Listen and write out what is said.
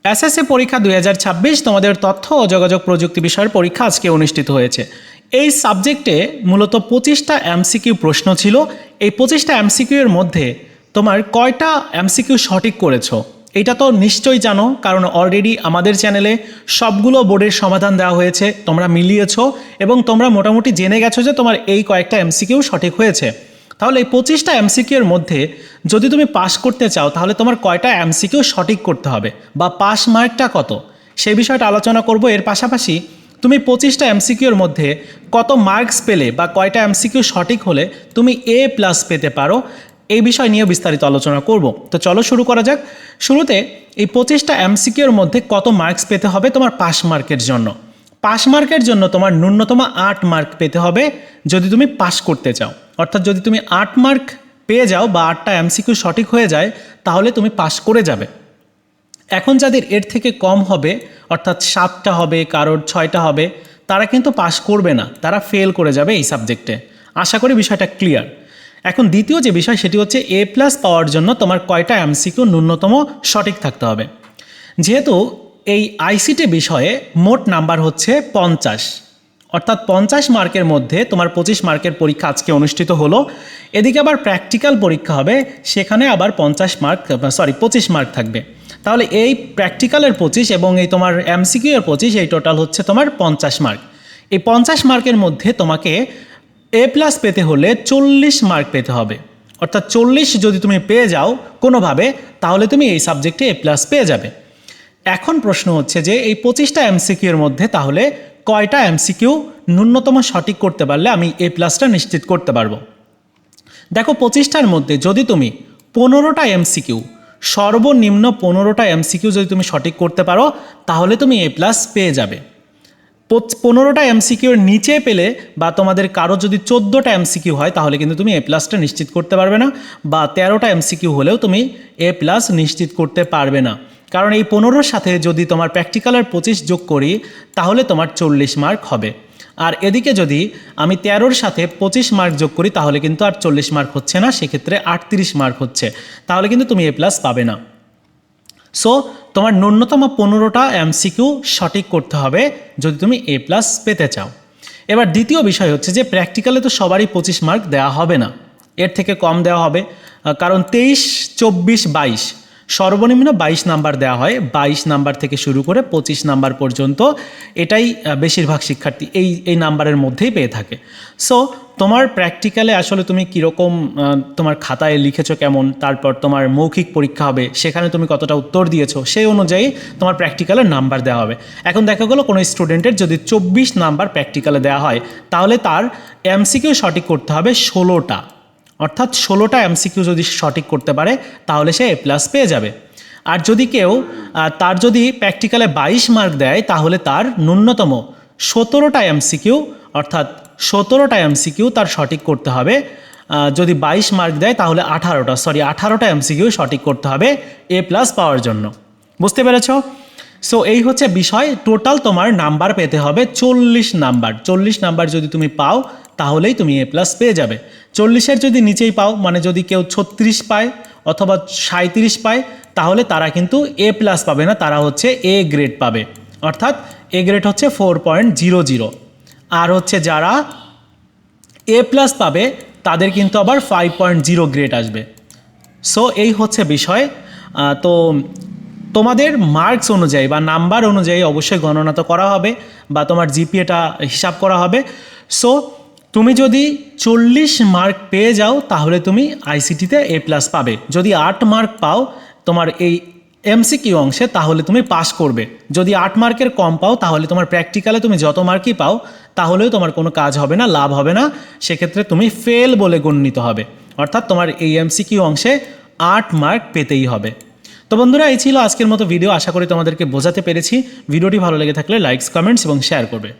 SSC পরীক্ষা 2026 তোমাদের তথ্য ও যোগাযোগ প্রযুক্তি বিষয়ের পরীক্ষা আজকে অনুষ্ঠিত হয়েছে। এই সাবজেক্টে মূলত 25টা এমসিকিউ প্রশ্ন ছিল। এই 25টা এমসিকিউ এর মধ্যে তোমার কয়টা এমসিকিউ সঠিক করেছো এটা তো নিশ্চয়ই জানো, কারণ অলরেডি আমাদের চ্যানেলে সবগুলো বোর্ডের সমাধান দেওয়া হয়েছে, তোমরা মিলিয়েছো এবং তোমরা মোটামুটি জেনে গেছো যে তোমার এই কয়েকটা এমসিকিউ সঠিক হয়েছে। তাহলে এই 25টা এমসিকিউ এর মধ্যে যদি তুমি পাস করতে চাও তাহলে তোমার কয়টা এমসিকিউ সঠিক করতে হবে বা পাস মার্কটা কত সেই বিষয়টা আলোচনা করব। এর পাশাপাশি তুমি 25টা এমসিকিউ এর মধ্যে কত মার্কস পেলে বা কয়টা এমসিকিউ সঠিক হলে তুমি A+ পেতে পারো, এই বিষয় নিয়ে বিস্তারিত আলোচনা করব। তো চলো শুরু করা যাক। শুরুতে এই 25টা এমসিকিউ এর মধ্যে কত মার্কস পেতে হবে তোমার পাস মার্কের জন্য। পাস মার্কের জন্য তোমার ন্যূনতম 8 মার্ক পেতে হবে যদি তুমি পাস করতে চাও। অর্থাৎ যদি তুমি 8 মার্ক পেয়ে যাও বা 8টা এমসিকিউ সঠিক হয়ে যায় তাহলে তুমি পাস করে যাবে। এখন যাদের এর থেকে কম হবে অর্থাৎ 7টা হবে, কারোর 6টা হবে, তারা কিন্তু পাস করবে না, তারা ফেল করে যাবে এই সাবজেক্টে। আশা করি বিষয়টা ক্লিয়ার। এখন দ্বিতীয় যে বিষয় সেটি হচ্ছে A+ পাওয়ার জন্য তোমার কয়টা এমসিকিউ ন্যূনতম সঠিক থাকতে হবে। যেহেতু এই আইসিটি বিষয়ে মোট নাম্বার হচ্ছে 50, অর্থাৎ 50 মার্কের মধ্যে তোমার 25 মার্কের পরীক্ষা আজকে অনুষ্ঠিত হলো। এদিকে আবার প্র্যাকটিক্যাল পরীক্ষা হবে, সেখানে আবার 25 মার্ক থাকবে। তাহলে এই প্র্যাকটিক্যালের 25 এবং এই তোমার এমসিকিউ এর 25, এই টোটাল হচ্ছে তোমার 50 মার্ক। এই 50 মার্কের মধ্যে তোমাকে A+ পেতে হলে 40 মার্ক পেতে হবে। অর্থাৎ 40 যদি তুমি পেয়ে যাও কোনোভাবে তাহলে তুমি এই সাবজেক্টে A+ পেয়ে যাবে। এখন প্রশ্ন হচ্ছে যে এই 25টা এমসিকিউ এর মধ্যে তাহলে কয়টা এমসিকিউ ন্যূনতম সঠিক করতে পারলে আমি A+টা নিশ্চিত করতে পারবো। দেখো 25টার মধ্যে যদি তুমি 15টা এমসিকিউ, সর্বনিম্ন 15টা এমসিকিউ যদি তুমি সঠিক করতে পারো তাহলে তুমি A+ পেয়ে যাবে। 15টা এমসিকিউর নিচে পেলে বা তোমাদের কারো যদি 14টা এমসিকিউ হয় তাহলে কিন্তু তুমি A+টা নিশ্চিত করতে পারবে না, বা 13টা এমসিকিউ হলেও তুমি A+ নিশ্চিত করতে পারবে না। কারণ এই 15-র সাথে যদি তোমার প্র্যাকটিক্যালের 25 যোগ করি তাহলে তোমার 40 মার্ক হবে। আর এদিকে যদি আমি 13-র সাথে 25 মার্ক যোগ করি তাহলে কিন্তু আর 40 মার্ক হচ্ছে না, সেক্ষেত্রে 38 মার্ক হচ্ছে, তাহলে কিন্তু তুমি A+ পাবে না। সো তোমার ন্যূনতম 15টা এমসিকিউ সঠিক করতে হবে যদি তুমি A+ পেতে চাও। এবার দ্বিতীয় বিষয় হচ্ছে যে প্র্যাকটিক্যালে তো সবারই 25 মার্ক দেওয়া হবে না, এর থেকে কম দেওয়া হবে। কারণ 23, 24, 22 সর্বনিম্ন 22 নাম্বার দেওয়া হয়, 22 নাম্বার থেকে শুরু করে 25 নাম্বার পর্যন্ত, এটাই বেশিরভাগ শিক্ষার্থী এই নাম্বারের মধ্যেই পেয়ে থাকে। সো তোমার প্র্যাকটিক্যালে আসলে তুমি কীরকম তোমার খাতায় লিখেছো কেমন, তারপর তোমার মৌখিক পরীক্ষা হবে সেখানে তুমি কতটা উত্তর দিয়েছো সেই অনুযায়ী তোমার প্র্যাকটিক্যালের নাম্বার দেওয়া হবে। এখন দেখা গেলো কোনো স্টুডেন্টের যদি 24 নাম্বার প্র্যাকটিক্যালে দেওয়া হয় তাহলে তার এমসিকিউ সঠিক করতে হবে 16টা, অর্থাৎ 16টা এমসিকিউ যদি সঠিক করতে পারে তাহলে সে A+ পেয়ে যাবে। আর যদি কেউ তার যদি প্র্যাকটিক্যালে 22 মার্ক দেয় তাহলে তার ন্যূনতম 17টা এমসিকিউ, অর্থাৎ 17টা এমসিকিউ তার সঠিক করতে হবে। যদি 22 মার্ক দেয় তাহলে 18টা এমসিকিউ সঠিক করতে হবে A+ পাওয়ার জন্য। বুঝতে পেরেছ? সো এই হচ্ছে বিষয়। টোটাল তোমার নাম্বার পেতে হবে 40 নাম্বার। 40 নাম্বার যদি তুমি পাও তাহলেই তুমি A+ পেয়ে যাবে। 40-এর যদি নিচেই পাও, মানে যদি কেউ 36 পায় অথবা 37 পায় তাহলে তারা কিন্তু A+ পাবে না, তারা হচ্ছে A গ্রেড পাবে। অর্থাৎ A গ্রেড হচ্ছে 4.00। আর হচ্ছে যারা A+ পাবে তাদের কিন্তু আবার 5.0 গ্রেড আসবে। সো এই হচ্ছে বিষয়। তো তোমাদের মার্কস অনুযায়ী বা নাম্বার অনুযায়ী অবশ্যই গণনা তো করা হবে বা তোমার জিপিএটা হিসাব করা হবে। সো তুমি যদি 40 মার্ক পেয়ে যাও তাহলে তুমি আইসিটিতে A+ পাবে। যদি 8 মার্ক পাও তোমার এই এমসিকিউ অংশে তাহলে তুমি পাস করবে। যদি 8 মার্কের কম পাও তাহলে তোমার প্র্যাকটিক্যালে তুমি যত মার্কই পাও তাহলেও তোমার কোনো কাজ হবে না, লাভ হবে না, সেক্ষেত্রে তুমি ফেল বলে গণ্যিত হবে। অর্থাৎ তোমার এই এমসিকিউ অংশে 8 মার্ক পেতেই হবে। তো বন্ধুরা, এই ছিল আজকের মতো ভিডিও। আশা করি তোমাদেরকে বোঝাতে পেরেছি। ভিডিওটি ভালো লেগে থাকলে লাইকস, কমেন্টস এবং শেয়ার করবে।